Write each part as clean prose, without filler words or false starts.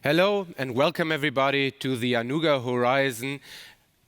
Hello and welcome everybody to the Anuga Horizon,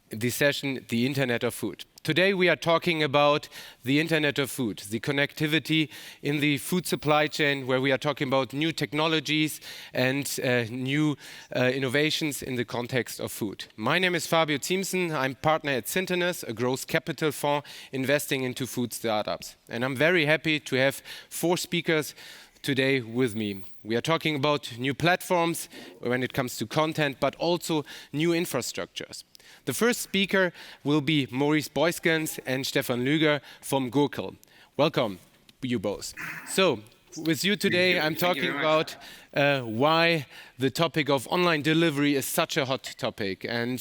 the session, The Internet of Food. Today we are talking about the Internet of Food, the connectivity in the food supply chain, where we are talking about new technologies and new innovations in the context of food. My name is Fabio Ziemsen. I'm partner at Syntenes, a growth capital fund investing into food startups. And I'm very happy to have 4 speakers today with me. We are talking about new platforms when it comes to content, but also new infrastructures. The first speaker will be Maurice Boyskens and Stefan Lüger from Gurkel. Welcome, you both. So, with you today, I'm talking about why the topic of online delivery is such a hot topic. And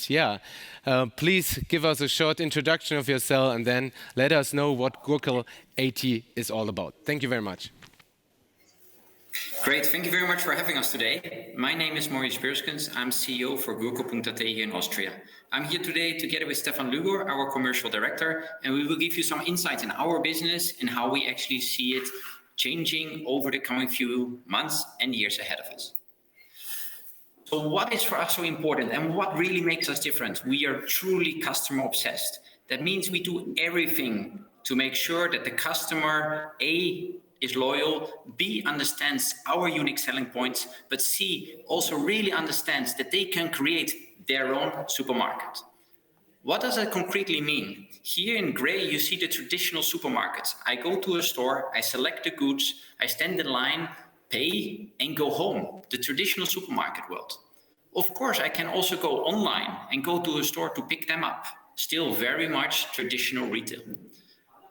please give us a short introduction of yourself and then let us know what Gurkel 80 is all about. Thank you very much. Great, thank you very much for having us today. My name is Maurice Boyskens. I'm CEO for Gurkel.at here in Austria. I'm here today together with Stefan Lüger, our commercial director, and we will give you some insights in our business and how we actually see it changing over the coming few months and years ahead of us. So what is for us so important and what really makes us different? We are truly customer obsessed. That means we do everything to make sure that the customer, A, is loyal, B, understands our unique selling points, but C, also really understands that they can create their own supermarket. What does that concretely mean? Here in gray, you see the traditional supermarkets. I go to a store, I select the goods, I stand in line, pay, and go home, the traditional supermarket world. Of course, I can also go online and go to a store to pick them up, still very much traditional retail.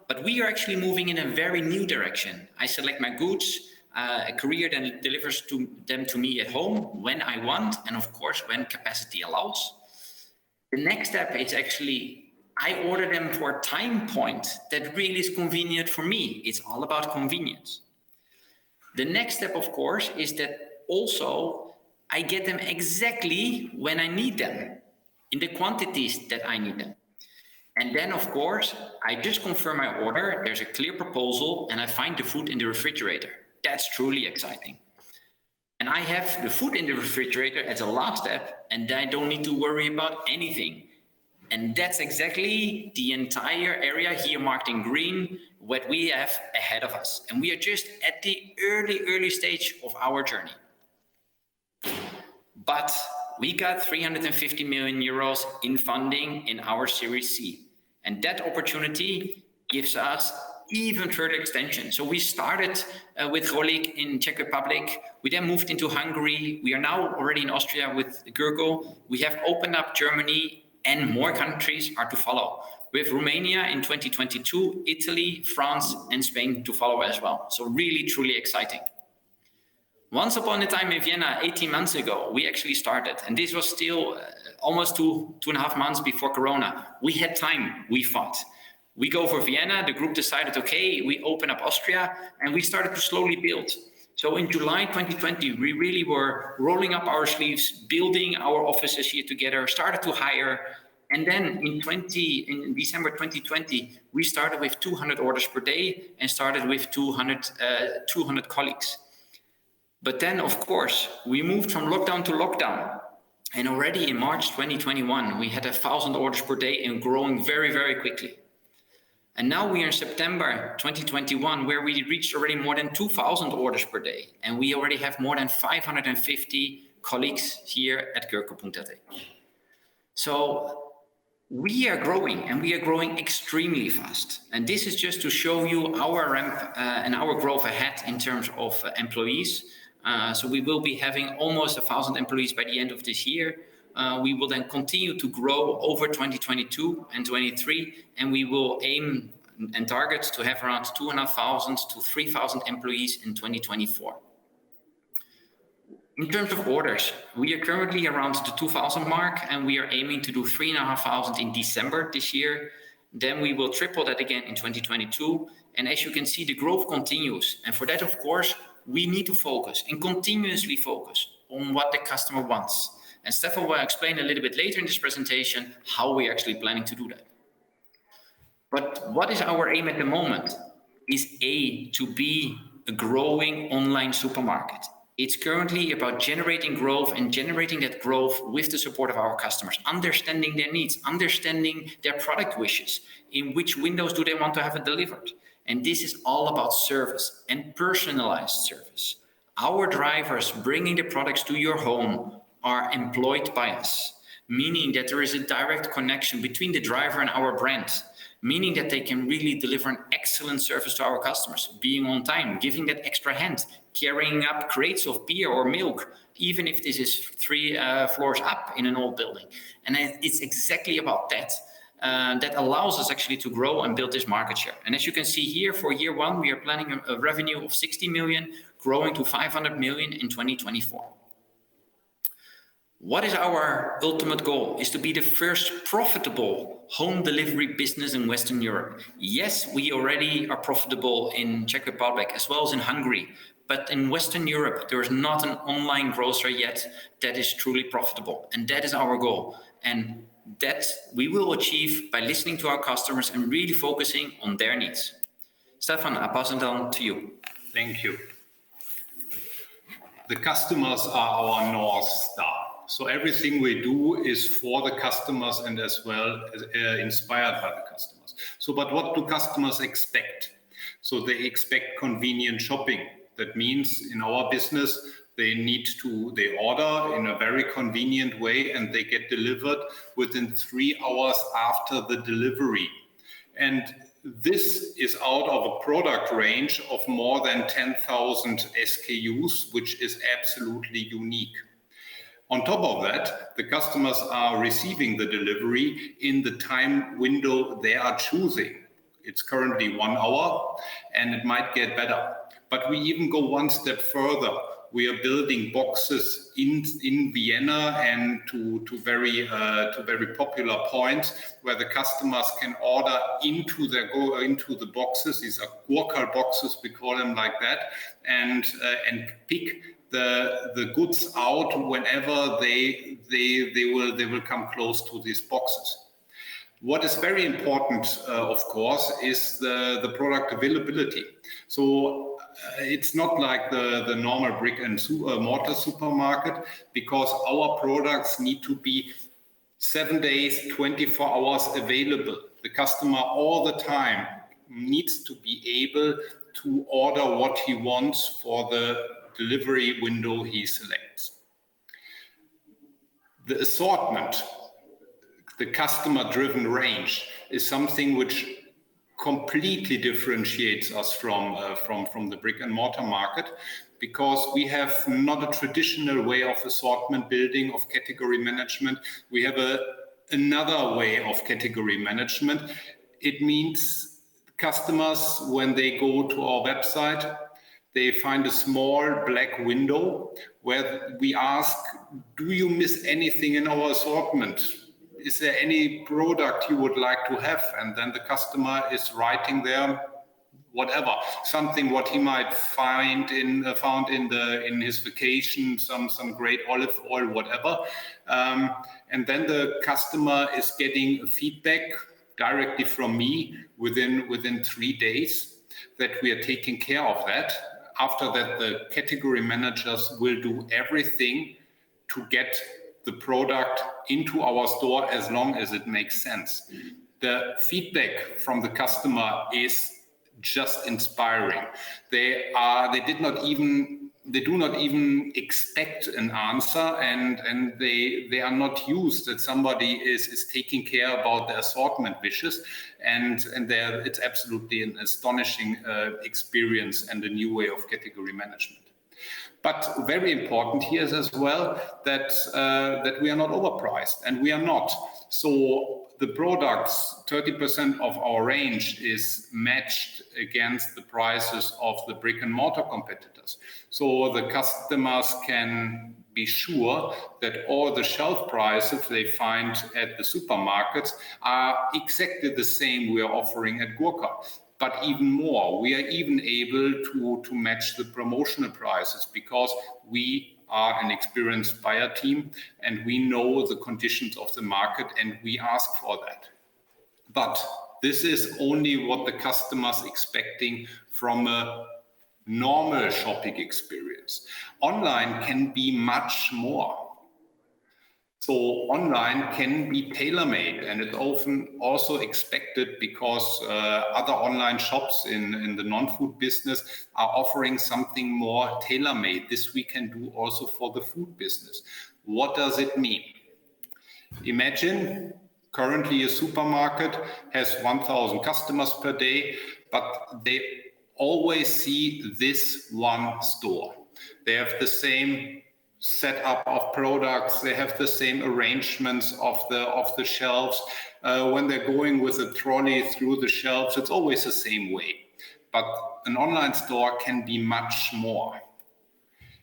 But we are actually moving in a very new direction. I select my goods, a courier then delivers them to me at home when I want, and of course, when capacity allows. The next step is actually, I order them for a time point that really is convenient for me. It's all about convenience. The next step, of course, is that also I get them exactly when I need them, in the quantities that I need them. And then, of course, I just confirm my order, there's a clear proposal, and I find the food in the refrigerator. That's truly exciting. And I have the food in the refrigerator as a last step, and I don't need to worry about anything. And that's exactly the entire area here marked in green, what we have ahead of us. And we are just at the early stage of our journey. But we got 350 million euros in funding in our Series C. And that opportunity gives us even further extension. So we started with Rolik in Czech Republic. We then moved into Hungary. We are now already in Austria with Gurkel. We have opened up Germany and more countries are to follow. With Romania in 2022, Italy, France, and Spain to follow as well. So really, truly exciting. Once upon a time in Vienna, 18 months ago, we actually started. And this was still almost two and a half months before Corona. We had time, we fought. We go for Vienna, the group decided, okay, we open up Austria, and we started to slowly build. So in July 2020, we really were rolling up our sleeves, building our offices here together, started to hire. And then in December 2020, we started with 200 orders per day and started with 200 colleagues. But then, of course, we moved from lockdown to lockdown. And already in March 2021, we had 1,000 orders per day and growing very, very quickly. And now we are in September 2021, where we reached already more than 2,000 orders per day. And we already have more than 550 colleagues here at Gurkel.at. So we are growing, and we are growing extremely fast. And this is just to show you our ramp and our growth ahead in terms of employees. So we will be having almost 1,000 employees by the end of this year. We will then continue to grow over 2022 and 23, and we will aim and target to have around 2,500 to 3,000 employees in 2024. In terms of orders, we are currently around the 2,000 mark, and we are aiming to do 3,500 in December this year. Then we will triple that again in 2022. And as you can see, the growth continues. And for that, of course, we need to focus and continuously focus on what the customer wants. And Stefan will explain a little bit later in this presentation how we're actually planning to do that. But what is our aim at the moment? Is A, to be a growing online supermarket. It's currently about generating growth and generating that growth with the support of our customers, understanding their needs, understanding their product wishes, in which windows do they want to have it delivered. And this is all about service and personalized service. Our drivers bringing the products to your home are employed by us, meaning that there is a direct connection between the driver and our brand, meaning that they can really deliver an excellent service to our customers, being on time, giving that extra hand, carrying up crates of beer or milk, even if this is 3 floors up in an old building. And it's exactly about that. That allows us actually to grow and build this market share. And as you can see here, for year 1, we are planning a revenue of 60 million, growing to 500 million in 2024. What is our ultimate goal? Is to be the first profitable home delivery business in Western Europe. Yes, we already are profitable in Czech Republic as well as in Hungary. But in Western Europe, there is not an online grocer yet that is truly profitable. And that is our goal. And that we will achieve by listening to our customers and really focusing on their needs. Stefan, I pass it on to you. Thank you. The customers are our North Star. So everything we do is for the customers and as well as inspired by the customers. So, but what do customers expect? So they expect convenient shopping. That means in our business, they order in a very convenient way and they get delivered within 3 hours after the delivery. And this is out of a product range of more than 10,000 SKUs, which is absolutely unique. On top of that, the customers are receiving the delivery in the time window they are choosing. It's currently 1 hour and it might get better. But we even go one step further. We are building boxes in Vienna and to very popular points where the customers can order into the boxes. These are Gurkal boxes, we call them like that, and pick the goods out whenever they will come close to these boxes. What is very important, of course, is the product availability. So it's not like the normal brick and mortar supermarket, because our products need to be 7 days, 24 hours available. The customer all the time needs to be able to order what he wants for the delivery window he selects. The assortment, the customer-driven range, is something which completely differentiates us from the brick and mortar market, because we have not a traditional way of assortment building, of category management. We have another way of category management. It means customers, when they go to our website, they find a small black window where we ask, do you miss anything in our assortment? Is there any product you would like to have? And then the customer is writing there whatever, something what he might found in his vacation, some great olive oil, whatever. And then the customer is getting feedback directly from me within 3 days that we are taking care of that. After that, the category managers will do everything to get the product into our store as long as it makes sense. The feedback from the customer is just inspiring. They do not even expect an answer, and they are not used that somebody is taking care about the assortment wishes, and it's absolutely an astonishing experience and a new way of category management. But very important here is as well that we are not overpriced, and we are not. So the products, 30% of our range is matched against the prices of the brick and mortar competitors. So the customers can be sure that all the shelf prices they find at the supermarkets are exactly the same we are offering at Gurkal. But even more, we are even able to match the promotional prices, because we are an experienced buyer team and we know the conditions of the market and we ask for that. But this is only what the customer's expecting from a normal shopping experience. experience. Online can be much more. So online can be tailor-made, and it's often also expected because other online shops in the non-food business are offering something more tailor-made. This we can do also for the food business. What does it mean? Imagine currently a supermarket has 1,000 customers per day, but they always see this one store. They have the same setup of products, they have the same arrangements of the shelves. When they're going with a trolley through the shelves, it's always the same way. But an online store can be much more.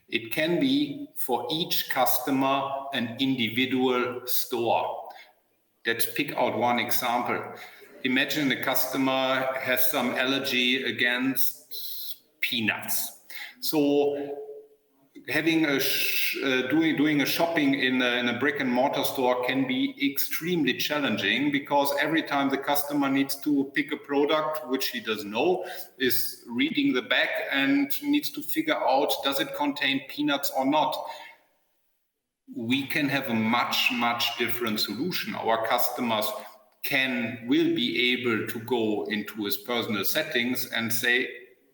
It can be for each customer an individual store. Let's pick out one example. Imagine the customer has some allergy against peanuts. So having doing a shopping in a brick and mortar store can be extremely challenging, because every time the customer needs to pick a product which he doesn't know, is reading the back and needs to figure out, does it contain peanuts or not? We can have a much different solution. Our customers will be able to go into his personal settings and say,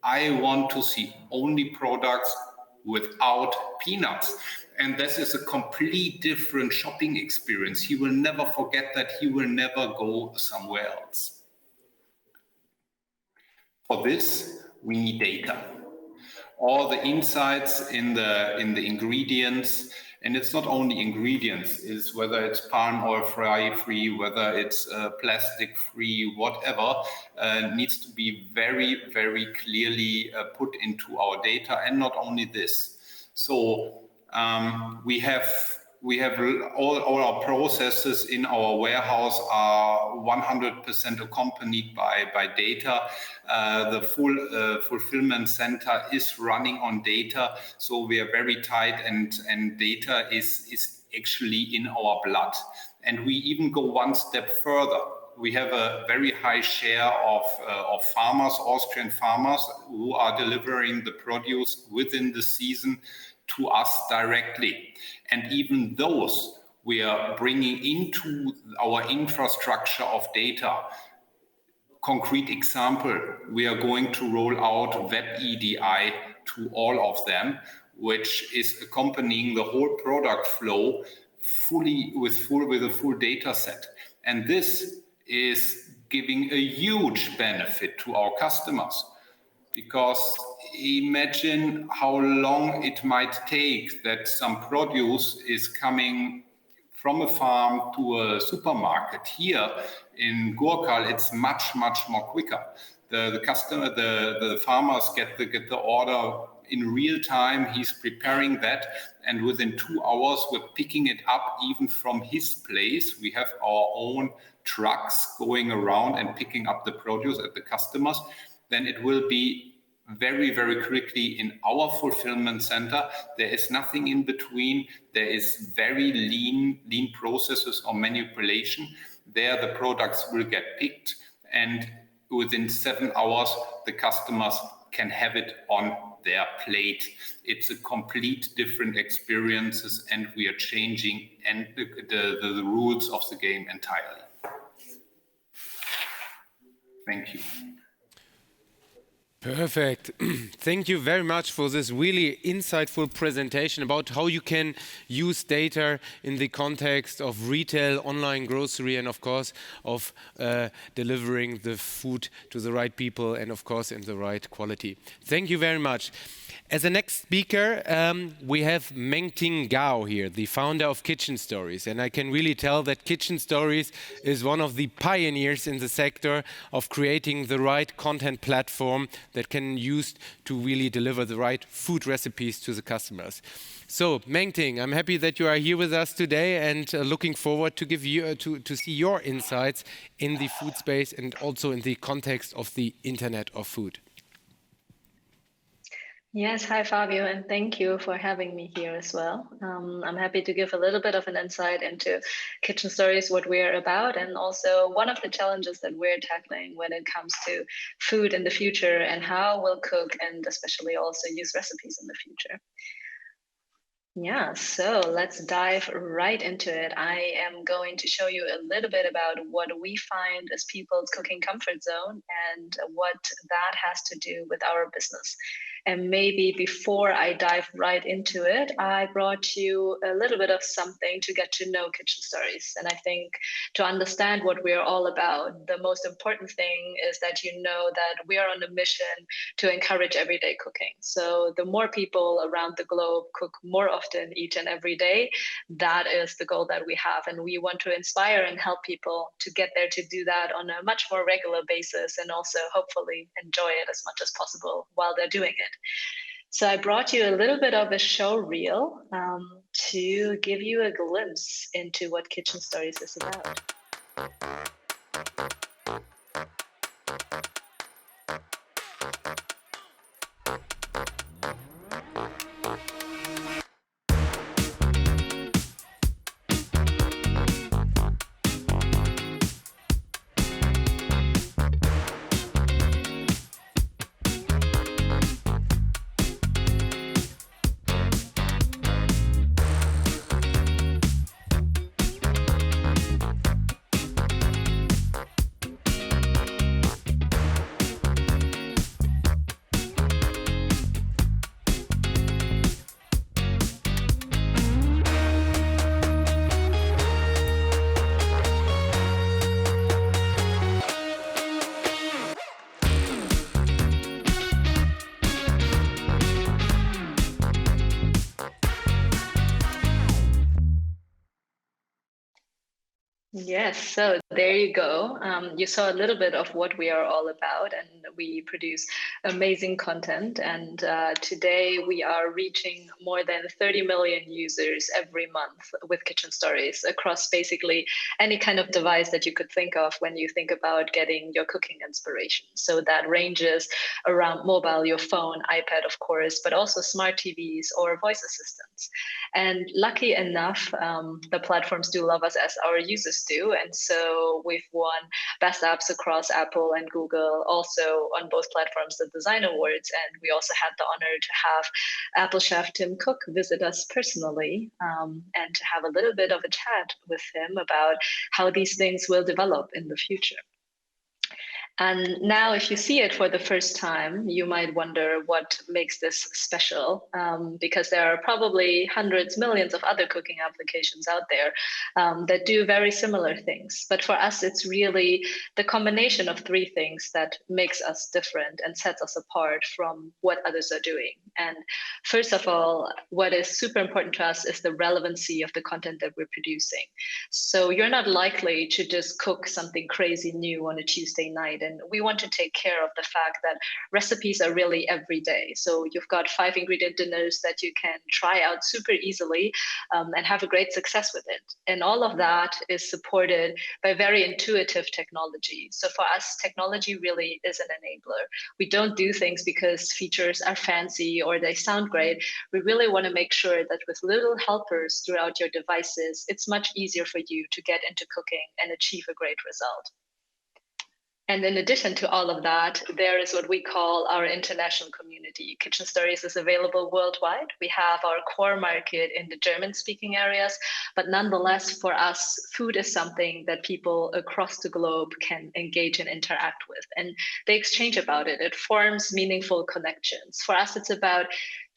I want to see only products without peanuts. And this is a complete different shopping experience. He will never forget that. He will never go somewhere else. For this, we need data. All the insights in the ingredients, and it's not only ingredients, is whether it's palm oil free, whether it's plastic free, whatever, needs to be very clearly put into our data. And not only this. So we have all our processes in our warehouse are 100% accompanied by data. The full fulfillment center is running on data, so we are very tight, and data is actually in our blood. And we even go one step further. We have a very high share of farmers, Austrian farmers, who are delivering the produce within the season to us directly. And even those we are bringing into our infrastructure of data. Concrete example, we are going to roll out Web EDI to all of them, which is accompanying the whole product flow fully with a full data set. And this is giving a huge benefit to our customers, because imagine how long it might take that some produce is coming from a farm to a supermarket. Here in Gurkal, it's much more quicker. The farmers get the order in real time. He's preparing that, and within 2 hours, we're picking it up even from his place. We have our own trucks going around and picking up the produce at the customers. Then it will be very quickly in our fulfillment center. There is nothing in between. There is very lean processes or manipulation. There the products will get picked, and within 7 hours the customers can have it on their plate. It's a complete different experiences, and we are changing and the rules of the game entirely. Thank you. Perfect. Thank you very much for this really insightful presentation about how you can use data in the context of retail, online grocery, and of course of delivering the food to the right people and of course in the right quality. Thank you very much. As the next speaker, we have Mengting Gao here, the founder of Kitchen Stories. And I can really tell that Kitchen Stories is one of the pioneers in the sector of creating the right content platform that can be used to really deliver the right food recipes to the customers. So, Mengting, I'm happy that you are here with us today, and looking forward to give you to see your insights in the food space and also in the context of the Internet of Food. Yes, hi Fabio, and thank you for having me here as well. I'm happy to give a little bit of an insight into Kitchen Stories, what we're about, and also one of the challenges that we're tackling when it comes to food in the future and how we'll cook and especially also use recipes in the future. Yeah, so let's dive right into it. I am going to show you a little bit about what we find as people's cooking comfort zone and what that has to do with our business. And maybe before I dive right into it, I brought you a little bit of something to get to know Kitchen Stories. And I think to understand what we're all about, the most important thing is that you know that we are on a mission to encourage everyday cooking. So the more people around the globe cook more often each and every day, that is the goal that we have. And we want to inspire and help people to get there to do that on a much more regular basis and also hopefully enjoy it as much as possible while they're doing it. So I brought you a little bit of a show reel to give you a glimpse into what Kitchen Stories is about. Yes, so there you go. You saw a little bit of what we are all about, and we produce amazing content. And today we are reaching more than 30 million users every month with Kitchen Stories across basically any kind of device that you could think of when you think about getting your cooking inspiration. So that ranges around mobile, your phone, iPad, of course, but also smart TVs or voice assistants. And lucky enough, the platforms do love us as our users do. And so we've won best apps across Apple and Google, also on both platforms, the design awards. And we also had the honor to have Apple chef Tim Cook visit us personally and to have a little bit of a chat with him about how these things will develop in the future. And now, if you see it for the first time, you might wonder what makes this special, because there are probably hundreds, millions of other cooking applications out there that do very similar things. But for us, it's really the combination of three things that makes us different and sets us apart from what others are doing. And first of all, what is super important to us is the relevancy of the content that we're producing. So you're not likely to just cook something crazy new on a Tuesday night. And we want to take care of the fact that recipes are really every day. So you've got 5 ingredient dinners that you can try out super easily and have a great success with it. And all of that is supported by very intuitive technology. So for us, technology really is an enabler. We don't do things because features are fancy or they sound great. We really want to make sure that with little helpers throughout your devices, it's much easier for you to get into cooking and achieve a great result. And in addition to all of that, there is what we call our international community. Kitchen Stories is available worldwide. We have our core market in the German-speaking areas, but nonetheless, for us, food is something that people across the globe can engage and interact with, and they exchange about it. It forms meaningful connections. For us, it's about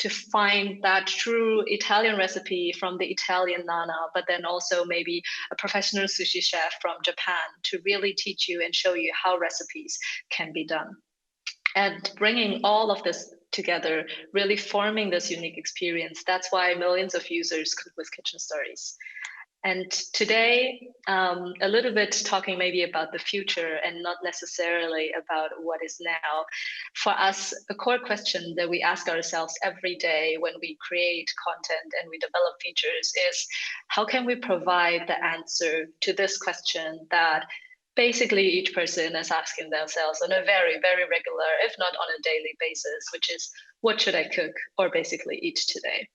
to find that true Italian recipe from the Italian Nana, but then also maybe a professional sushi chef from Japan to really teach you and show you how recipes can be done. And bringing all of this together, really forming this unique experience, that's why millions of users cook with Kitchen Stories. And today, a little bit talking maybe about the future and not necessarily about what is now. For us, a core question that we ask ourselves every day when we create content and we develop features is, how can we provide the answer to this question that basically each person is asking themselves on a very, very regular, if not on a daily basis, which is, what should I cook or basically eat today?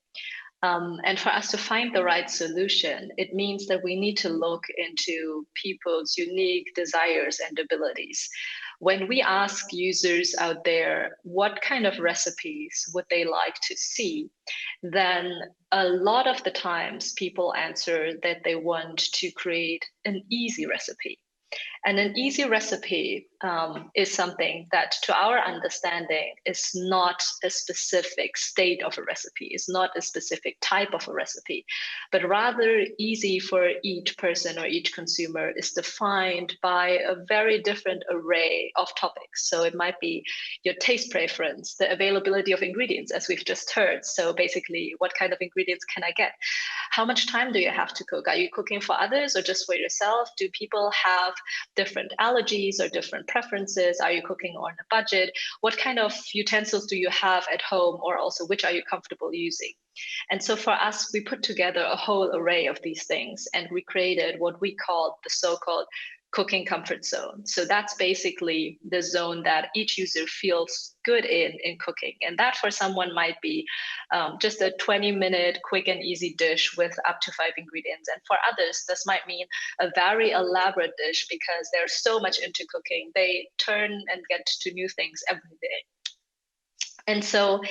And for us to find the right solution, it means that we need to look into people's unique desires and abilities. When we ask users out there what kind of recipes would they like to see, then a lot of the times people answer that they want to create an easy recipe. And an easy recipe is something that, to our understanding, is not a specific state of a recipe, is not a specific type of a recipe, but rather easy for each person or each consumer is defined by a very different array of topics. So it might be your taste preference, the availability of ingredients, as we've just heard. So basically, what kind of ingredients can I get? How much time do you have to cook? Are you cooking for others or just for yourself? Do people have different allergies or different preferences? Are you cooking on a budget? What kind of utensils do you have at home, or also which are you comfortable using? And so for us, we put together a whole array of these things, and we created what we called the so-called cooking comfort zone. So that's basically the zone that each user feels good in cooking. And that for someone might be just a 20-minute quick and easy dish with up to 5 ingredients. And for others, this might mean a very elaborate dish because they're so much into cooking. They turn and get to new things every day. And so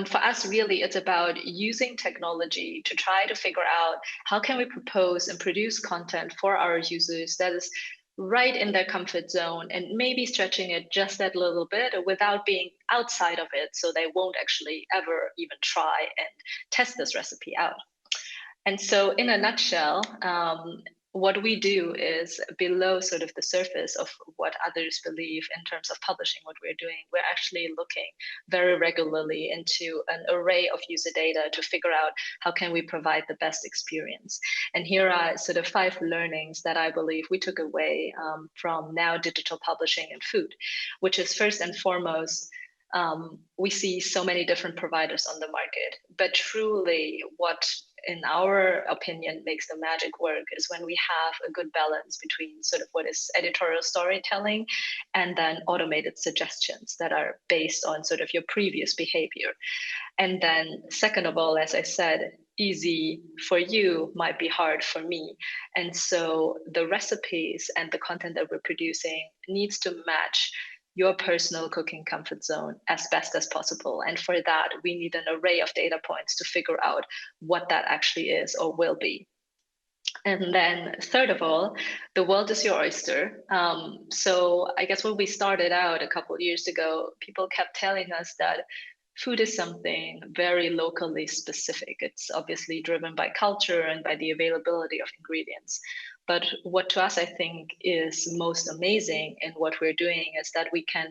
for us, really, it's about using technology to try to figure out how can we propose and produce content for our users that is right in their comfort zone, and maybe stretching it just that little bit without being outside of it, so they won't actually ever even try and test this recipe out. And so in a nutshell, what we do is below sort of the surface of what others believe in terms of publishing what we're doing, we're actually looking very regularly into an array of user data to figure out how can we provide the best experience. And here are sort of 5 learnings that I believe we took away from now digital publishing and food, which is first and foremost, we see so many different providers on the market, but truly what in our opinion makes the magic work is when we have a good balance between sort of what is editorial storytelling and then automated suggestions that are based on sort of your previous behavior. And then second of all, as I said, easy for you might be hard for me. And so the recipes and the content that we're producing needs to match your personal cooking comfort zone as best as possible. And for that, we need an array of data points to figure out what that actually is or will be. And then third of all, the world is your oyster. So I guess when we started out a couple of years ago, people kept telling us that food is something very locally specific. It's obviously driven by culture and by the availability of ingredients. But what to us, I think, is most amazing in what we're doing is that we can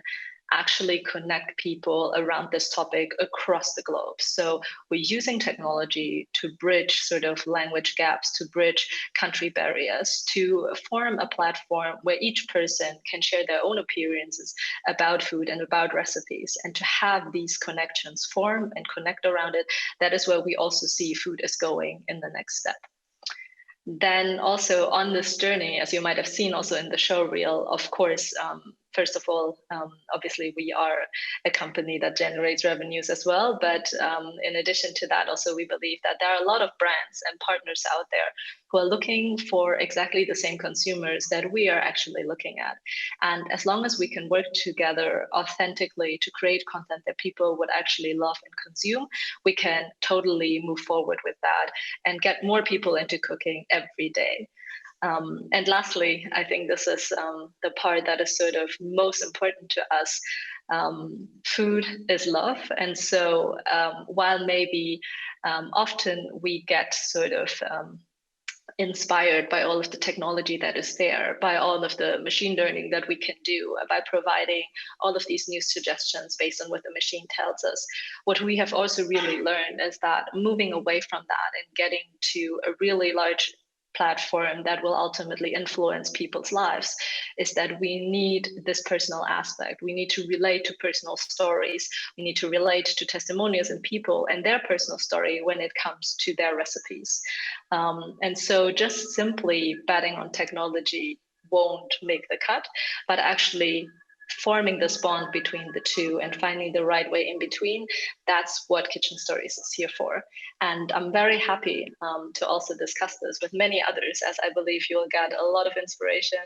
actually connect people around this topic across the globe. So we're using technology to bridge sort of language gaps, to bridge country barriers, to form a platform where each person can share their own experiences about food and about recipes. And to have these connections form and connect around it, that is where we also see food is going in the next step. Then also on this journey, as you might have seen also in the show reel, of course, first of all, obviously we are a company that generates revenues as well. But in addition to that, also we believe that there are a lot of brands and partners out there who are looking for exactly the same consumers that we are actually looking at. And as long as we can work together authentically to create content that people would actually love and consume, we can totally move forward with that and get more people into cooking every day. And lastly, I think this is the part that is sort of most important to us. Food is love. And so while maybe often we get sort of inspired by all of the technology that is there, by all of the machine learning that we can do, by providing all of these new suggestions based on what the machine tells us, what we have also really learned is that moving away from that and getting to a really large platform that will ultimately influence people's lives is that we need this personal aspect. We need to relate to personal stories. We need to relate to testimonials and people and their personal story when it comes to their recipes. And so just simply betting on technology won't make the cut, but actually forming this bond between the two and finding the right way in between. That's what Kitchen Stories is here for. And I'm very happy to also discuss this with many others, as I believe you'll get a lot of inspiration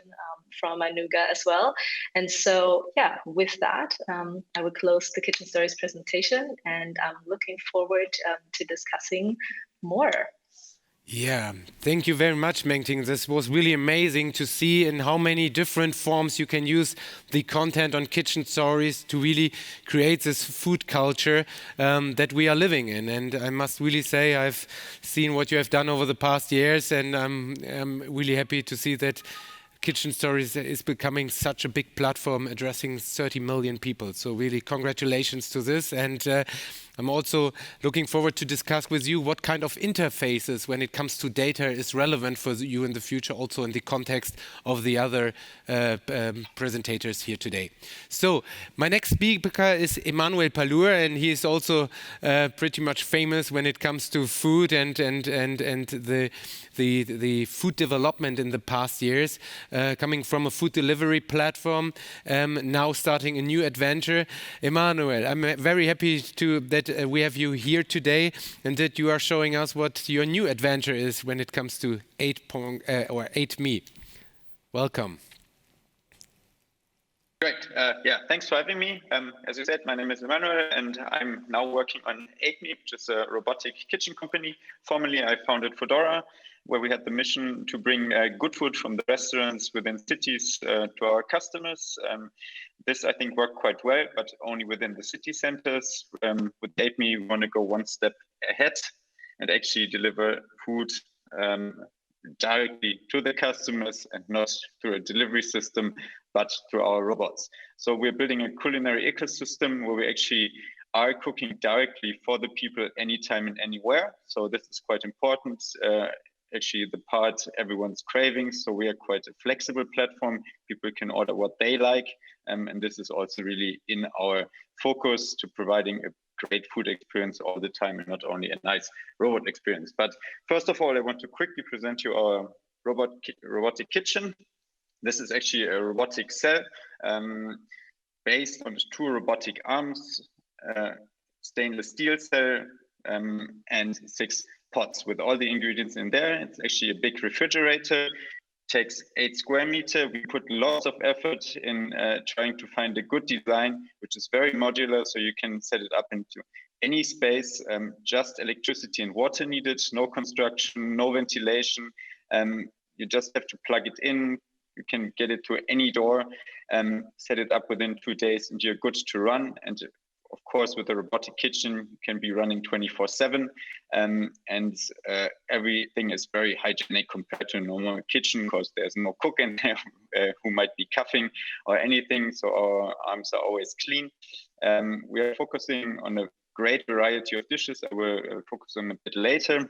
from Anuga as well. And so, yeah, with that, I will close the Kitchen Stories presentation, and I'm looking forward to discussing more. Yeah, thank you very much, Mengting. This was really amazing to see in how many different forms you can use the content on Kitchen Stories to really create this food culture that we are living in. And I must really say I've seen what you have done over the past years, and I'm really happy to see that Kitchen Stories is becoming such a big platform addressing 30 million people. So really congratulations to this. And I'm also looking forward to discuss with you what kind of interfaces when it comes to data is relevant for you in the future, also in the context of the other presentators here today. So my next speaker is Emmanuel Palour, and he is also pretty much famous when it comes to food and the food development in the past years, coming from a food delivery platform, now starting a new adventure. Emmanuel, I'm very happy that we have you here today and that you are showing us what your new adventure is when it comes to 8Me. Welcome. Great. Yeah, thanks for having me. As you said, my name is Emmanuel, and I'm now working on 8Me, which is a robotic kitchen company. Formerly, I founded Foodora, where we had the mission to bring good food from the restaurants within cities to our customers. This, I think, worked quite well, but only within the city centers. With 8Me, we want to go one step ahead and actually deliver food directly to the customers, and not through a delivery system, but through our robots. So we're building a culinary ecosystem where we actually are cooking directly for the people anytime and anywhere. So this is quite important. Actually, the part everyone's craving. So we are quite a flexible platform. People can order what they like. And this is also really in our focus to providing a great food experience all the time, and not only a nice robot experience. But first of all, I want to quickly present you our robotic kitchen. This is actually a robotic cell based on 2 robotic arms, stainless steel cell, and 6 pots with all the ingredients in there. It's actually a big refrigerator, takes 8 square meters. We put lots of effort in trying to find a good design, which is very modular, so you can set it up into any space, just electricity and water needed, no construction, no ventilation. You just have to plug it in. You can get it to any door, set it up within 2 days, and you're good to run. And of course, with a robotic kitchen, you can be running 24/7, and everything is very hygienic compared to a normal kitchen, because there's no cook in there who might be coughing or anything. So our arms are always clean. We are focusing on a great variety of dishes. I will focus on a bit later.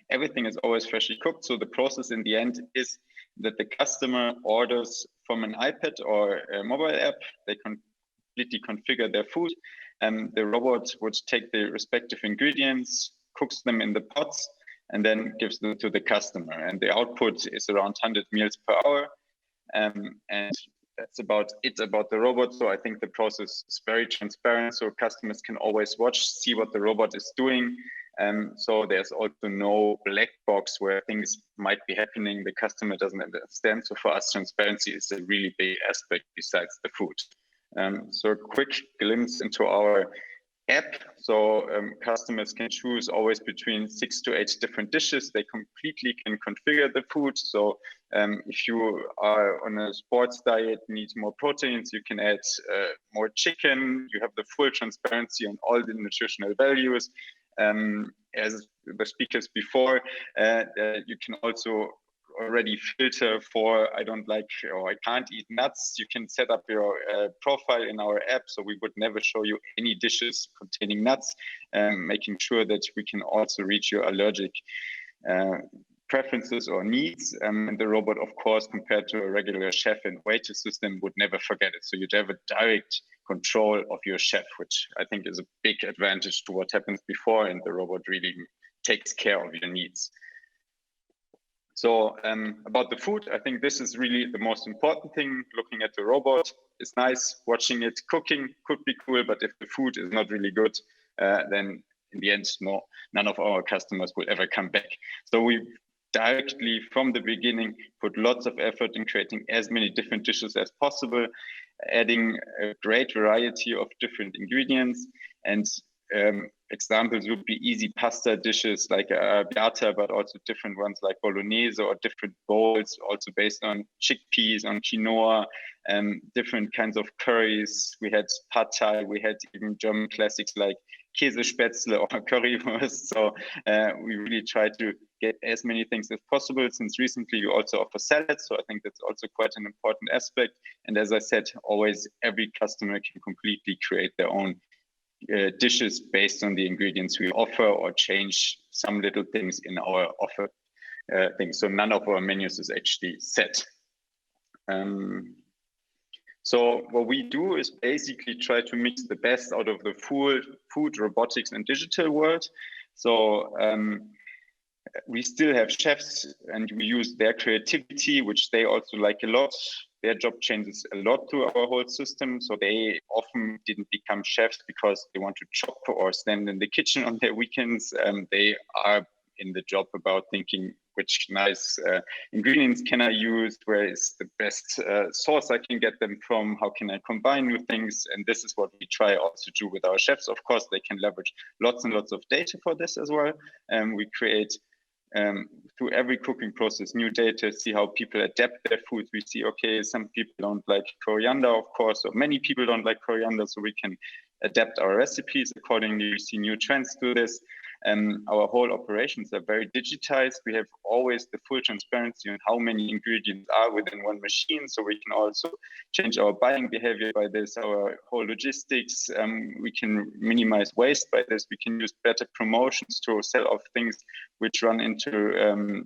Everything is always freshly cooked. So the process in the end is that the customer orders from an iPad or a mobile app. They completely configure their food, and the robot would take the respective ingredients, cooks them in the pots, and then gives them to the customer. And the output is around 100 meals per hour. And that's about the robot. So I think the process is very transparent, so customers can always see what the robot is doing. So there's also no black box where things might be happening the customer doesn't understand. So for us, transparency is a really big aspect besides the food. So a quick glimpse into our app. So customers can choose always between 6 to 8 different dishes. They completely can configure the food. So if you are on a sports diet, need more proteins, you can add more chicken. You have the full transparency on all the nutritional values. As the speakers before, you can also already filter for I don't like or I can't eat nuts. You can set up your profile in our app, so we would never show you any dishes containing nuts, making sure that we can also reach your allergic preferences or needs. And the robot, of course, compared to a regular chef and waiter system, would never forget it. So you'd have a direct control of your chef, which I think is a big advantage to what happens before, and the robot really takes care of your needs. So about the food, I think this is really the most important thing. Looking at the robot is nice. Watching it cooking could be cool, but if the food is not really good, then in the end, none of our customers will ever come back. So we directly from the beginning put lots of effort in creating as many different dishes as possible, adding a great variety of different ingredients. And examples would be easy pasta dishes like arrabbiata, but also different ones like bolognese, or different bowls also based on chickpeas, on quinoa, different kinds of curries. We had pad thai, we had even German classics like Käsespätzle or currywurst. So we really try to get as many things as possible. Since recently we also offer salads, so I think that's also quite an important aspect. And as I said, always every customer can completely create their own dishes based on the ingredients we offer, or change some little things in our offer things. So none of our menus is actually set. So what we do is basically try to mix the best out of the food, robotics, and digital world. So we still have chefs, and we use their creativity, which they also like a lot. Their job changes a lot through our whole system. So they often didn't become chefs because they want to chop or stand in the kitchen on their weekends. They are in the job about thinking which nice ingredients can I use, where is the best source I can get them from, how can I combine new things. And this is what we try also to do with our chefs. Of course, they can leverage lots and lots of data for this as well. We create through every cooking process new data, see how people adapt their food. We see, okay, some people don't like coriander, of course, or many people don't like coriander, so we can adapt our recipes accordingly. We see new trends to this. Our whole operations are very digitized. We have always the full transparency on how many ingredients are within one machine, so we can also change our buying behavior by this, our whole logistics. We can minimize waste by this. We can use better promotions to sell off things which run into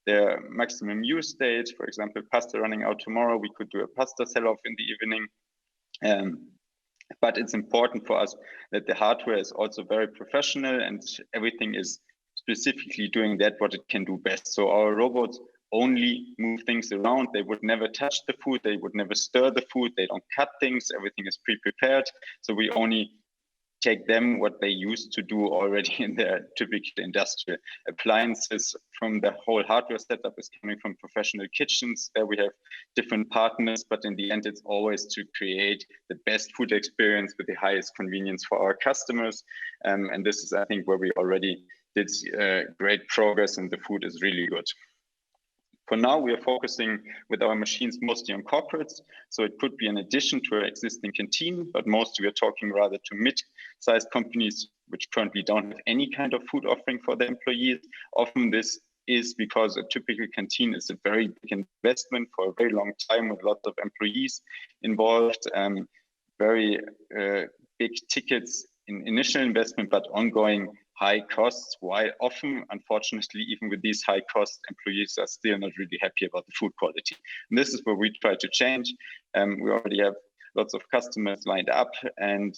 their maximum use date. For example, pasta running out tomorrow, we could do a pasta sell-off in the evening. But it's important for us that the hardware is also very professional, and everything is specifically doing that what it can do best. So our robots only move things around. They would never touch the food. They would never stir the food. They don't cut things. Everything is pre-prepared. So we only take them what they used to do already in their typical industrial appliances. From the whole hardware setup is coming from professional kitchens. There we have different partners, but in the end, it's always to create the best food experience with the highest convenience for our customers. And this is, I think, where we already did great progress, and the food is really good. For now, we are focusing with our machines mostly on corporates. So it could be an addition to our existing canteen, but mostly we are talking rather to mid-sized companies which currently don't have any kind of food offering for their employees. Often this is because a typical canteen is a very big investment for a very long time with lots of employees involved, very big tickets in initial investment, but ongoing high costs, while often, unfortunately, even with these high costs, employees are still not really happy about the food quality. And this is what we try to change. We already have lots of customers lined up, and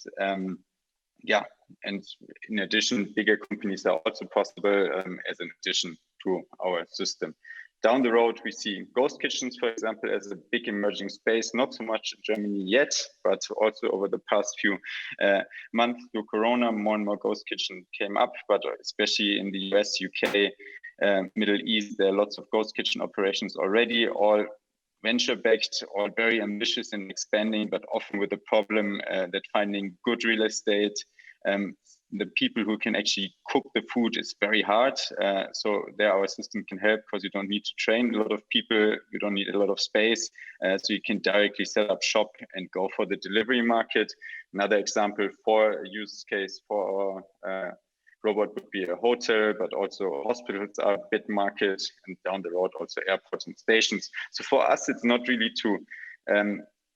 and in addition, bigger companies are also possible as an addition to our system. Down the road, we see ghost kitchens, for example, as a big emerging space, not so much in Germany yet, but also over the past few months through Corona, more and more ghost kitchens came up, but especially in the US, UK, Middle East, there are lots of ghost kitchen operations already, all venture-backed, all very ambitious and expanding, but often with the problem that finding good real estate, the people who can actually cook the food is very hard. So there our system can help, because you don't need to train a lot of people, you don't need a lot of space. So you can directly set up shop and go for the delivery market. Another example for a use case for our robot would be a hotel, but also hospitals are a bit market, and down the road also airports and stations. So for us, it's not really to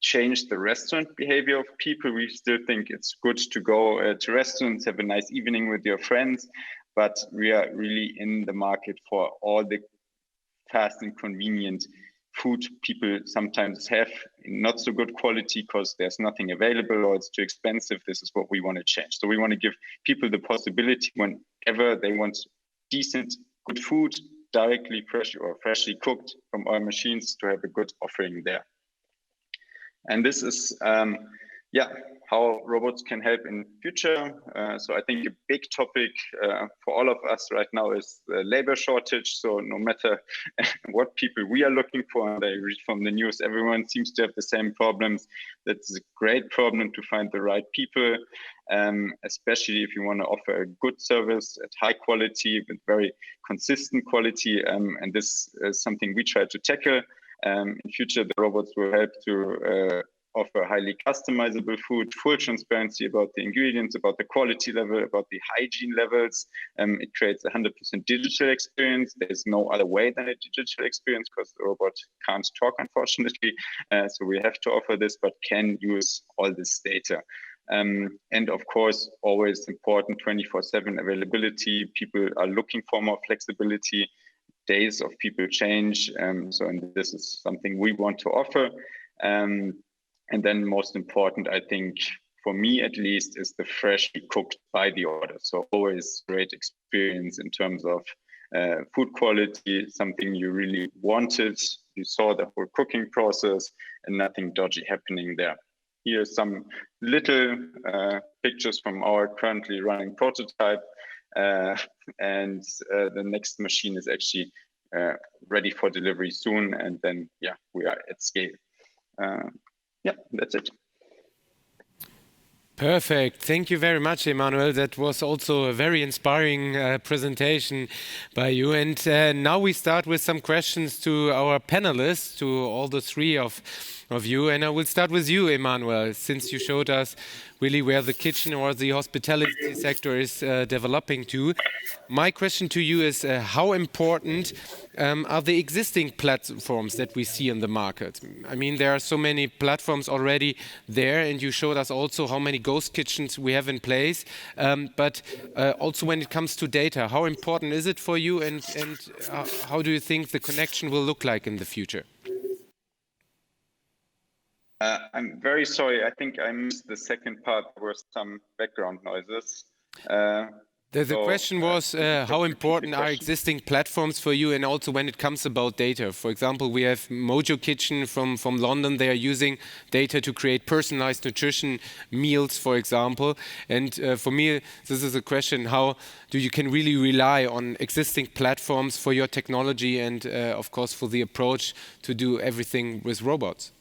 change the restaurant behavior of people. We still think it's good to go to restaurants, have a nice evening with your friends, but we are really in the market for all the fast and convenient food people sometimes have in not so good quality because there's nothing available or it's too expensive. This is what we want to change. So we want to give people the possibility whenever they want decent, good food directly freshly cooked from our machines to have a good offering there. And this is, how robots can help in future. So I think a big topic for all of us right now is the labor shortage. So no matter what people we are looking for, and I read from the news, everyone seems to have the same problems. That's a great problem to find the right people, especially if you want to offer a good service at high quality with very consistent quality. And this is something we try to tackle. In future, the robots will help to offer highly customizable food, full transparency about the ingredients, about the quality level, about the hygiene levels. It creates a 100% digital experience. There's no other way than a digital experience because the robot can't talk, unfortunately. So we have to offer this, but can use all this data. And of course, always important 24/7 availability. People are looking for more flexibility. Days of people change. And this is something we want to offer. And then most important, I think, for me at least, is the freshly cooked by the order. So always great experience in terms of food quality, something you really wanted. You saw the whole cooking process and nothing dodgy happening there. Here are some little pictures from our currently running prototype. And the next machine is actually ready for delivery soon. And then, we are at scale. That's it. Perfect. Thank you very much, Emanuel. That was also a very inspiring presentation by you. And now we start with some questions to our panelists, to all the three of you. And I will start with you, Emanuel, since you showed us really where the kitchen or the hospitality sector is developing to. My question to you is how important are the existing platforms that we see in the market? I mean, there are so many platforms already there, and you showed us also how many ghost kitchens we have in place. But also when it comes to data, how important is it for you, and how do you think the connection will look like in the future? I'm very sorry. I think I missed the second part. There were some background noises. The question was how important are existing platforms for you, and also when it comes about data. For example, we have Mojo Kitchen from London. They are using data to create personalized nutrition meals, for example. And for me, this is a question, how do you can really rely on existing platforms for your technology and, of course, for the approach to do everything with robots?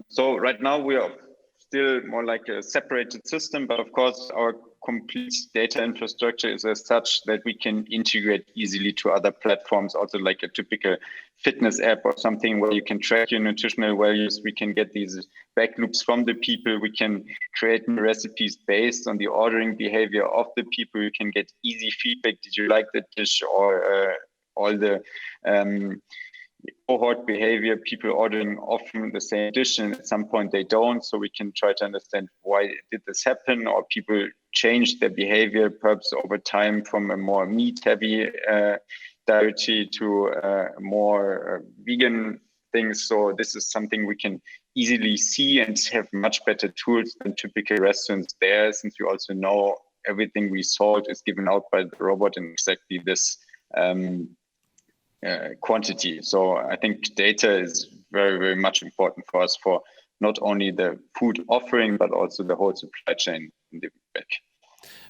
So right now we are still more like a separated system, but of course our complete data infrastructure is as such that we can integrate easily to other platforms, also like a typical fitness app or something where you can track your nutritional values. We can get these back loops from the people. We can create new recipes based on the ordering behavior of the people. You can get easy feedback. Did you like the dish? Or all the cohort behavior, people ordering often the same dish and at some point they don't. So we can try to understand why did this happen, or people change their behavior perhaps over time from a more meat-heavy dietary to more vegan things. So this is something we can easily see and have much better tools than typical restaurants there, since we also know everything we sold is given out by the robot in exactly this quantity. So I think data is very, very much important for us for not only the food offering, but also the whole supply chain in the back.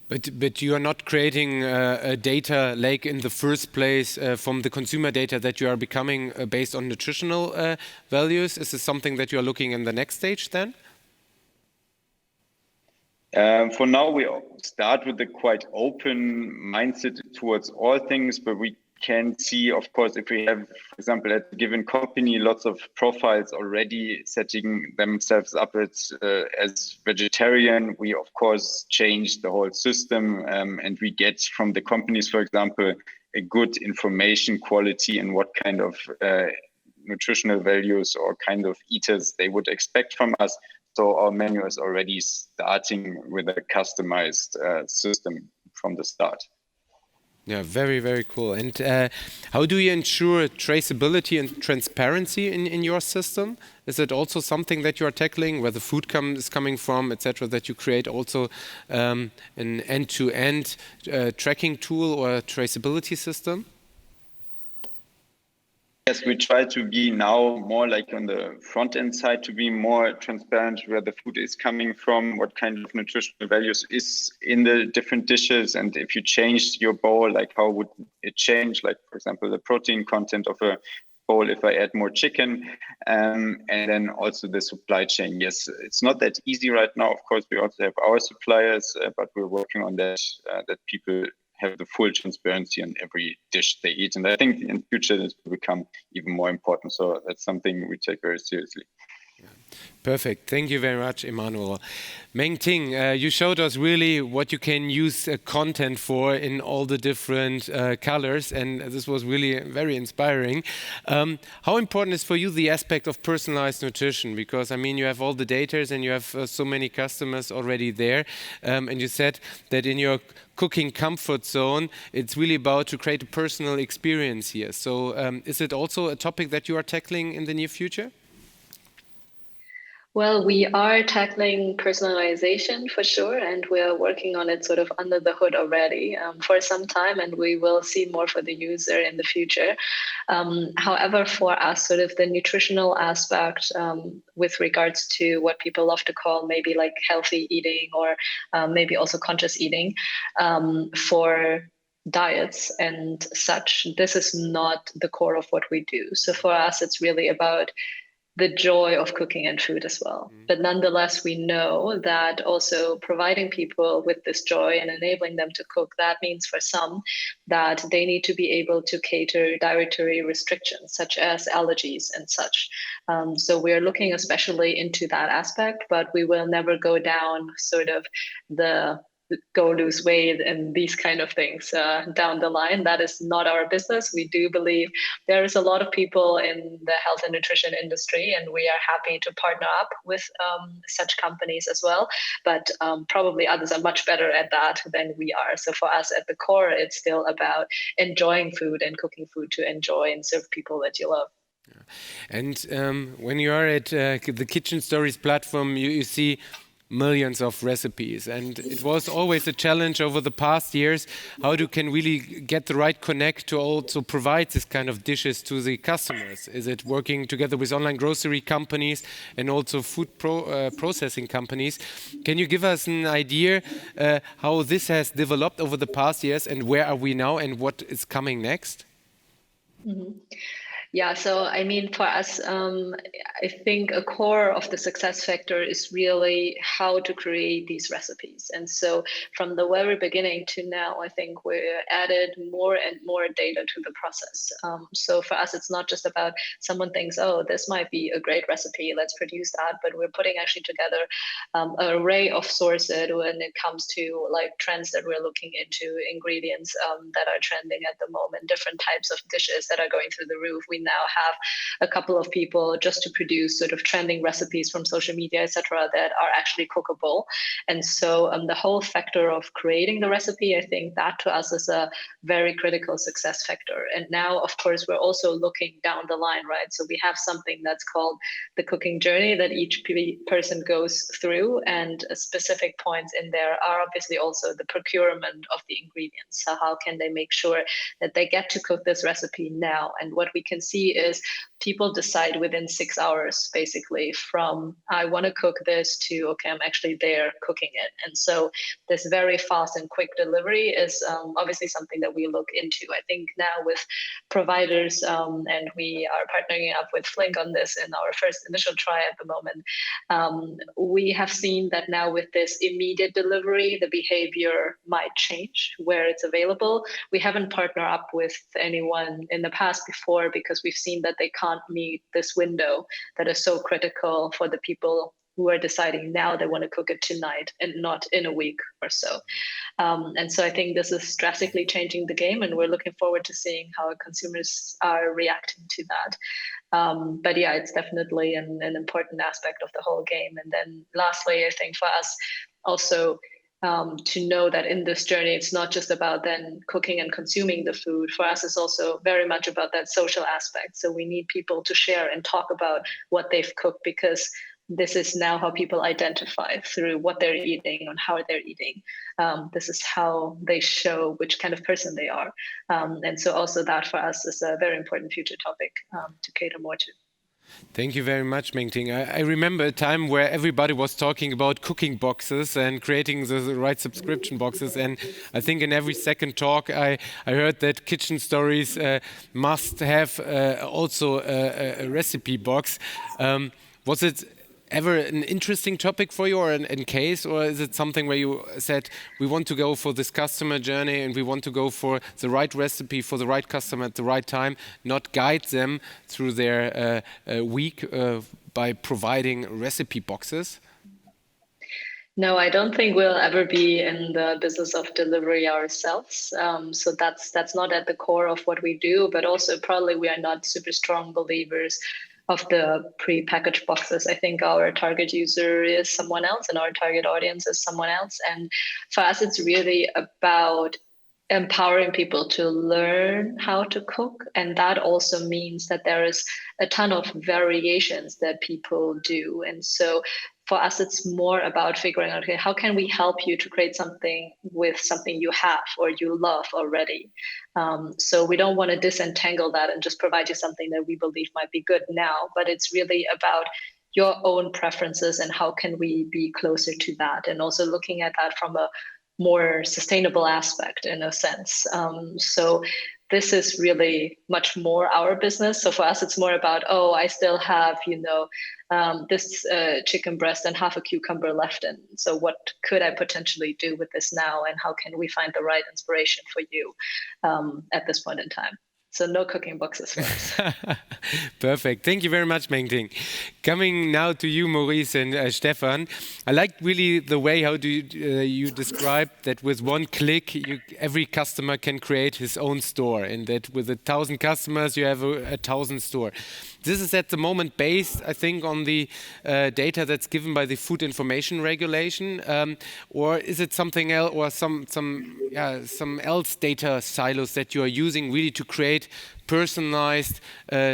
But you are not creating a data lake in the first place from the consumer data that you are becoming based on nutritional values. Is this something that you are looking in the next stage then? For now, we start with a quite open mindset towards all things, but we can see, of course, if we have, for example, at a given company, lots of profiles already setting themselves up as vegetarian, we, of course, change the whole system and we get from the companies, for example, a good information quality and what kind of nutritional values or kind of eaters they would expect from us. So our menu is already starting with a customized system from the start. Yeah, very, very cool. And how do you ensure traceability and transparency in your system? Is it also something that you are tackling, where the food is coming from, etc., that you create also an end-to-end tracking tool or traceability system? Yes, we try to be now more like on the front end side, to be more transparent where the food is coming from, what kind of nutritional values is in the different dishes. And if you change your bowl, like how would it change? Like, for example, the protein content of a bowl if I add more chicken, and then also the supply chain. Yes, it's not that easy right now. Of course, we also have our suppliers, but we're working on that, that people have the full transparency on every dish they eat. And I think in future this will become even more important. So that's something we take very seriously. Perfect. Thank you very much, Emmanuel. Meng Ting, you showed us really what you can use content for in all the different colors, and this was really very inspiring. How important is for you the aspect of personalized nutrition? Because, I mean, you have all the data and you have so many customers already there, and you said that in your cooking comfort zone, it's really about to create a personal experience here. So is it also a topic that you are tackling in the near future? Well, we are tackling personalization for sure, and we are working on it sort of under the hood already for some time, and we will see more for the user in the future. However, for us, sort of the nutritional aspect with regards to what people love to call maybe like healthy eating or maybe also conscious eating for diets and such, this is not the core of what we do. So for us, it's really about the joy of cooking and food as well. But nonetheless, we know that also providing people with this joy and enabling them to cook, that means for some that they need to be able to cater dietary restrictions, such as allergies and such. So we're looking especially into that aspect, but we will never go down sort of the go lose weight and these kind of things down the line. That is not our business. We do believe there is a lot of people in the health and nutrition industry, and we are happy to partner up with such companies as well. But probably others are much better at that than we are. So for us at the core, it's still about enjoying food and cooking food to enjoy and serve people that you love. And when you are at the Kitchen Stories platform, you see millions of recipes, and it was always a challenge over the past years how can really get the right connect to also provide this kind of dishes to the customers. Is it working together with online grocery companies and also food processing companies? Can you give us an idea how this has developed over the past years, and where are we now and what is coming next? Mm-hmm. Yeah, so I mean, for us, I think a core of the success factor is really how to create these recipes. And so from the very beginning to now, I think we added more and more data to the process. So for us, it's not just about someone thinks, oh, this might be a great recipe, let's produce that. But we're putting actually together an array of sources when it comes to like trends that we're looking into, ingredients that are trending at the moment, different types of dishes that are going through the roof. We now have a couple of people just to produce sort of trending recipes from social media, etc., that are actually cookable. And so the whole factor of creating the recipe, I think that to us is a very critical success factor. And now, of course, we're also looking down the line, right? So we have something that's called the cooking journey that each person goes through, and specific points in there are obviously also the procurement of the ingredients. So how can they make sure that they get to cook this recipe now? And what we can see is people decide within 6 hours, basically, from I want to cook this to, okay, I'm actually there cooking it. And so this very fast and quick delivery is obviously something that we look into. I think now with providers, and we are partnering up with Flink on this in our first initial try at the moment, we have seen that now with this immediate delivery, the behavior might change where it's available. We haven't partnered up with anyone in the past before because we've seen that they can't meet this window that is so critical for the people who are deciding now they want to cook it tonight and not in a week or so. And so I think this is drastically changing the game, and we're looking forward to seeing how consumers are reacting to that. But yeah, it's definitely an important aspect of the whole game. And then lastly, I think for us also, to know that in this journey, it's not just about then cooking and consuming the food. For us, it's also very much about that social aspect. So we need people to share and talk about what they've cooked, because this is now how people identify through what they're eating and how they're eating. This is how they show which kind of person they are. And so also that for us is a very important future topic to cater more to. Thank you very much, Mengting. I remember a time where everybody was talking about cooking boxes and creating the right subscription boxes. And I think in every second talk, I heard that kitchen stories must have also a recipe box. Was it ever an interesting topic for you, or in case, or is it something where you said, we want to go for this customer journey and we want to go for the right recipe for the right customer at the right time, not guide them through their week by providing recipe boxes? No, I don't think we'll ever be in the business of delivery ourselves. So that's not at the core of what we do, but also probably we are not super strong believers of the pre-packaged boxes. I think our target user is someone else and our target audience is someone else. And for us, it's really about empowering people to learn how to cook. And that also means that there is a ton of variations that people do. And so for us, it's more about figuring out, okay, how can we help you to create something with something you have or you love already? So we don't want to disentangle that and just provide you something that we believe might be good now, but it's really about your own preferences and how can we be closer to that, and also looking at that from a more sustainable aspect in a sense. So this is really much more our business. So for us, it's more about, oh, I still have, this chicken breast and half a cucumber left. And so what could I potentially do with this now? And how can we find the right inspiration for you at this point in time? So no cooking boxes for us. Perfect. Thank you very much, Mengting. Coming now to you, Maurice and Stefan. I like really the way how you describe that with one click, every customer can create his own store, and that with 1,000 customers, you have a 1,000 store. This is at the moment based, I think, on the data that's given by the Food Information Regulation, or is it something else, or some else data silos that you are using really to create personalized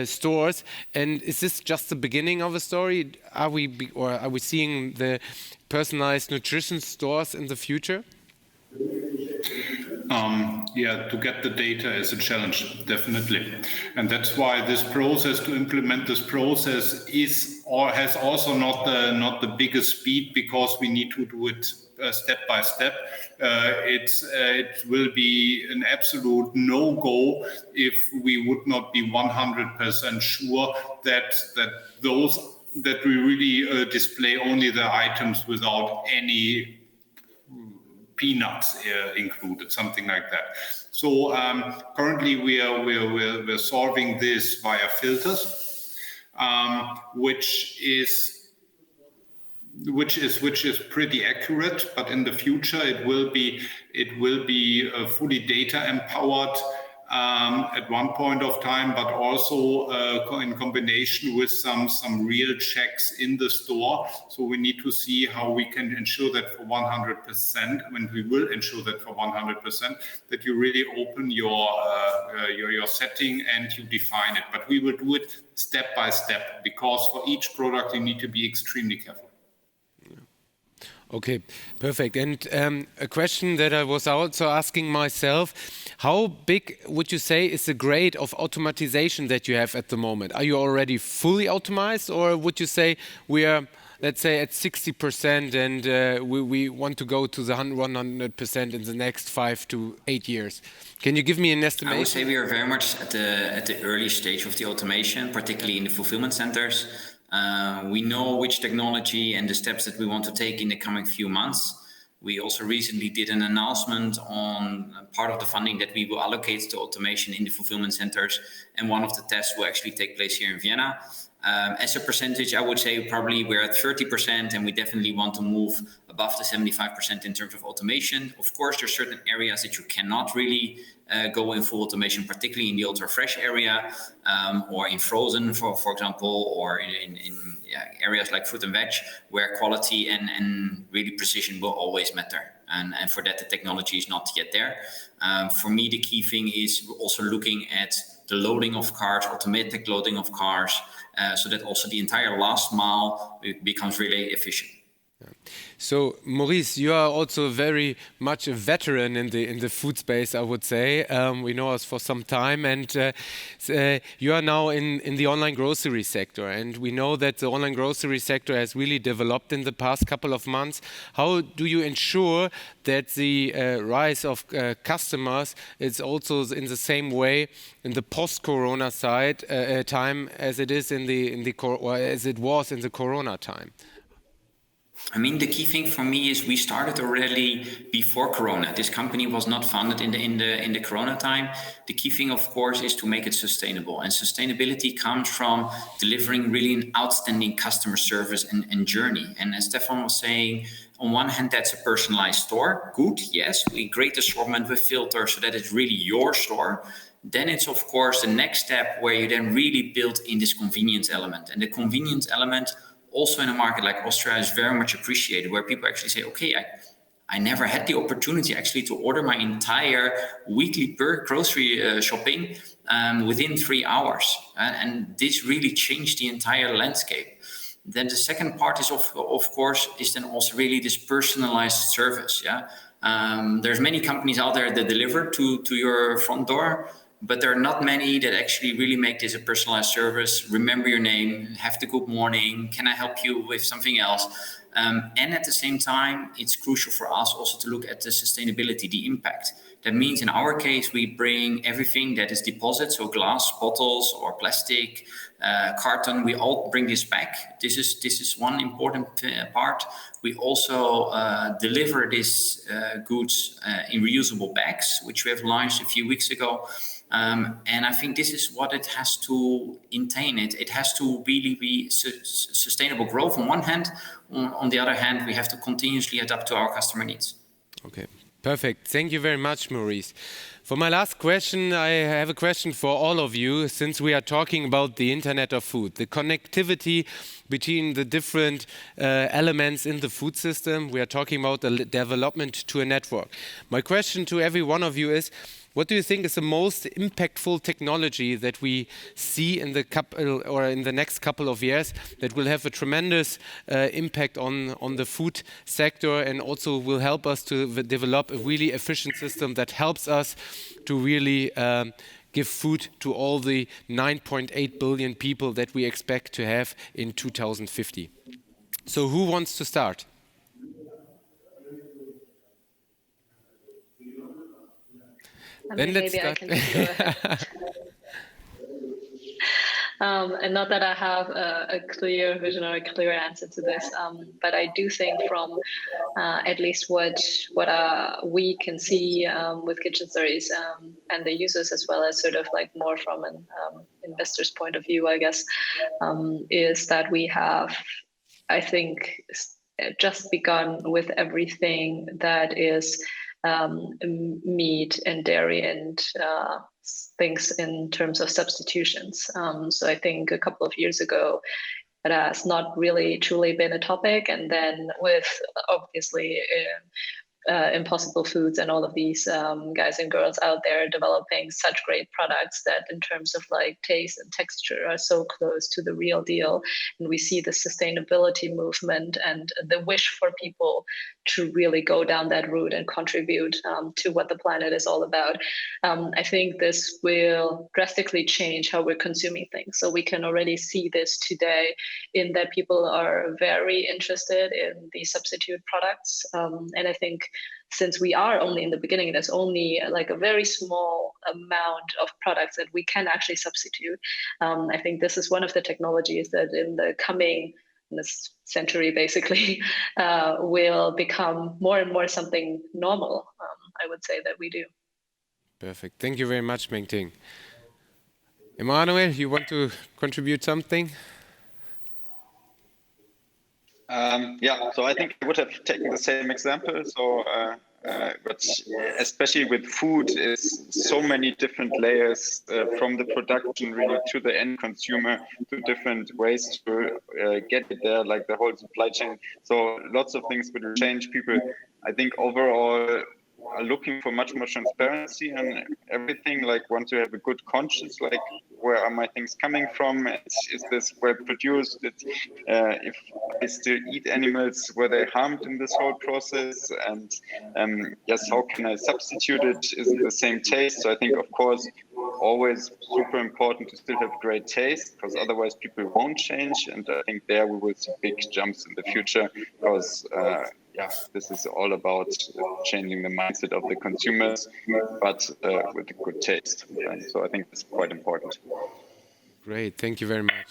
stores? And is this just the beginning of a story? Are we seeing the personalized nutrition stores in the future? To get the data is a challenge, definitely. And that's why this process, to implement this process, has also not the biggest speed, because we need to do it step by step. It will be an absolute no-go if we would not be 100% sure that we really display only the items without any peanuts included, something like that. So currently we're solving this via filters, which is pretty accurate. But in the future, it will be fully data empowered at one point of time, but also in combination with some real checks in the store. So we need to see how we can ensure that for 100%, when we will ensure that for 100%, that you really open your setting and you define it. But we will do it step by step, because for each product you need to be extremely careful. Okay, perfect. And a question that I was also asking myself, how big would you say is the grade of automatization that you have at the moment? Are you already fully automated, or would you say we are, let's say, at 60% and we want to go to the 100% in the next 5 to 8 years? Can you give me an estimation? I would say we are very much at the early stage of the automation, particularly in the fulfillment centers. We know which technology and the steps that we want to take in the coming few months. We also recently did an announcement on part of the funding that we will allocate to automation in the fulfillment centers, and one of the tests will actually take place here in Vienna. As a percentage, I would say probably we're at 30%, and we definitely want to move above the 75% in terms of automation. Of course, there are certain areas that you cannot really go in full automation, particularly in the ultra-fresh area, or in frozen, for example, or in areas like fruit and veg, where quality and really precision will always matter. And for that, the technology is not yet there. For me, the key thing is also looking at the loading of cars, automatic loading of cars, so that also the entire last mile becomes really efficient. So, Maurice, you are also very much a veteran in the food space, I would say. We know us for some time, and you are now in the online grocery sector, and we know that the online grocery sector has really developed in the past couple of months. How do you ensure that the rise of customers is also in the same way in the post-Corona time as it is as it was in the Corona time? I mean, the key thing for me is we started already before Corona. This company was not founded in the Corona time. The key thing, of course, is to make it sustainable. And sustainability comes from delivering really an outstanding customer service and journey. And as Stefan was saying, on one hand, that's a personalized store. Good, yes, we great assortment with filters so that it's really your store. Then it's, of course, the next step where you then really build in this convenience element. And the convenience element also in a market like Austria is very much appreciated, where people actually say, okay, I never had the opportunity actually to order my entire weekly grocery shopping within 3 hours. And this really changed the entire landscape. Then the second part is, of course, is then also really this personalized service. Yeah, there's many companies out there that deliver to your front door, but there are not many that actually really make this a personalized service. Remember your name, have the good morning, can I help you with something else? And at the same time, it's crucial for us also to look at the sustainability, the impact. That means in our case, we bring everything that is deposit, so glass bottles or plastic, carton, we all bring this back. This is one important part. We also deliver these goods in reusable bags, which we have launched a few weeks ago. And I think this is what it has to contain. It has to really be sustainable growth on one hand. On the other hand, we have to continuously adapt to our customer needs. Okay, perfect. Thank you very much, Maurice. For my last question, I have a question for all of you, since we are talking about the Internet of Food, the connectivity between the different elements in the food system. We are talking about the development to a network. My question to every one of you is, what do you think is the most impactful technology that we see in the next couple of years that will have a tremendous impact on the food sector and also will help us to develop a really efficient system that helps us to really give food to all the 9.8 billion people that we expect to have in 2050? So who wants to start? Then maybe I can take it. And not that I have a clear vision or a clear answer to this, but I do think from at least what we can see with Kitchen Stories and the users, as well as sort of like more from an investor's point of view, I guess, is that we have, I think, just begun with everything that is meat and dairy and things in terms of substitutions. So I think a couple of years ago, it has not really truly been a topic. And then with obviously Impossible Foods and all of these guys and girls out there developing such great products that in terms of like taste and texture are so close to the real deal. And we see the sustainability movement and the wish for people to really go down that route and contribute to what the planet is all about. I think this will drastically change how we're consuming things. So we can already see this today in that people are very interested in the substitute products. And I think since we are only in the beginning, there's only like a very small amount of products that we can actually substitute. I think this is one of the technologies that in this century basically will become more and more something normal, I would say, that we do. Perfect. Thank you very much, Meng Ting. Emmanuel, you want to contribute something? So I think I would have taken the same example. But especially with food, is so many different layers from the production really to the end consumer, to different ways to get it there, like the whole supply chain. So lots of things will change. People, I think, overall are looking for much more transparency and everything. Like, want to have a good conscience, like, where are my things coming from? Is this well produced? If I still eat animals, were they harmed in this whole process? And yes, how can I substitute it? Is it the same taste? So I think, of course, always super important to still have great taste, because otherwise people won't change. And I think there we will see big jumps in the future, because this is all about changing the mindset of the consumers, but with a good taste. And so I think that's quite important. Great, thank you very much.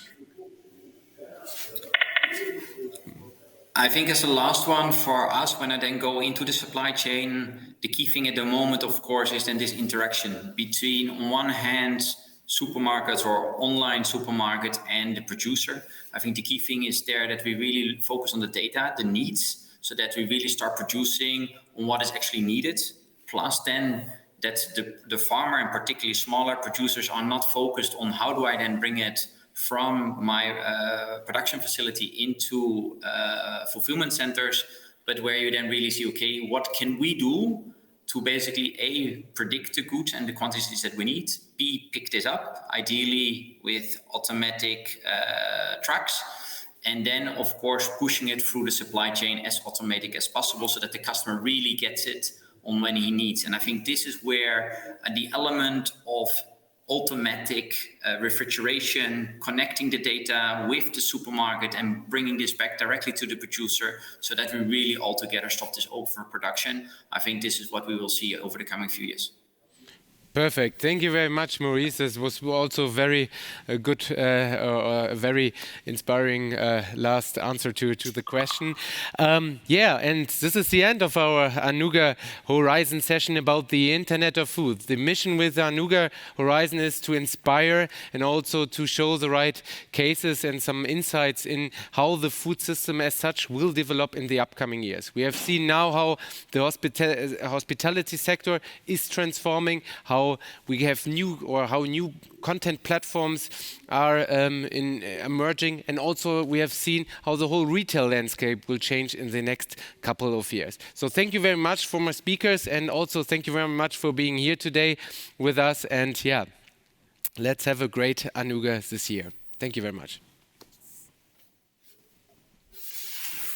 I think as the last one for us, when I then go into the supply chain, the key thing at the moment, of course, is then this interaction between, on one hand, supermarkets or online supermarket and the producer. I think the key thing is there that we really focus on the data, the needs, so that we really start producing on what is actually needed. Plus then that the farmer, and particularly smaller producers, are not focused on how do I then bring it from my production facility into fulfillment centers, but where you then really see, okay, what can we do to basically A, predict the goods and the quantities that we need, B, pick this up, ideally with automatic trucks, and then, of course, pushing it through the supply chain as automatic as possible so that the customer really gets it on when he needs. And I think this is where the element of automatic refrigeration, connecting the data with the supermarket and bringing this back directly to the producer so that we really altogether stop this overproduction. I think this is what we will see over the coming few years. Perfect. Thank you very much, Maurice. This was also very good, a very inspiring last answer to the question. And this is the end of our Anuga Horizon session about the Internet of Food. The mission with Anuga Horizon is to inspire and also to show the right cases and some insights in how the food system as such will develop in the upcoming years. We have seen now how the hospitality sector is transforming, how we have new content platforms are emerging, and also we have seen how the whole retail landscape will change in the next couple of years. So thank you very much for my speakers, and also thank you very much for being here today with us. And let's have a great Anuga this year. Thank you very much.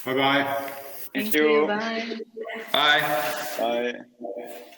Bye-bye. Thank you. Bye. Bye. Bye.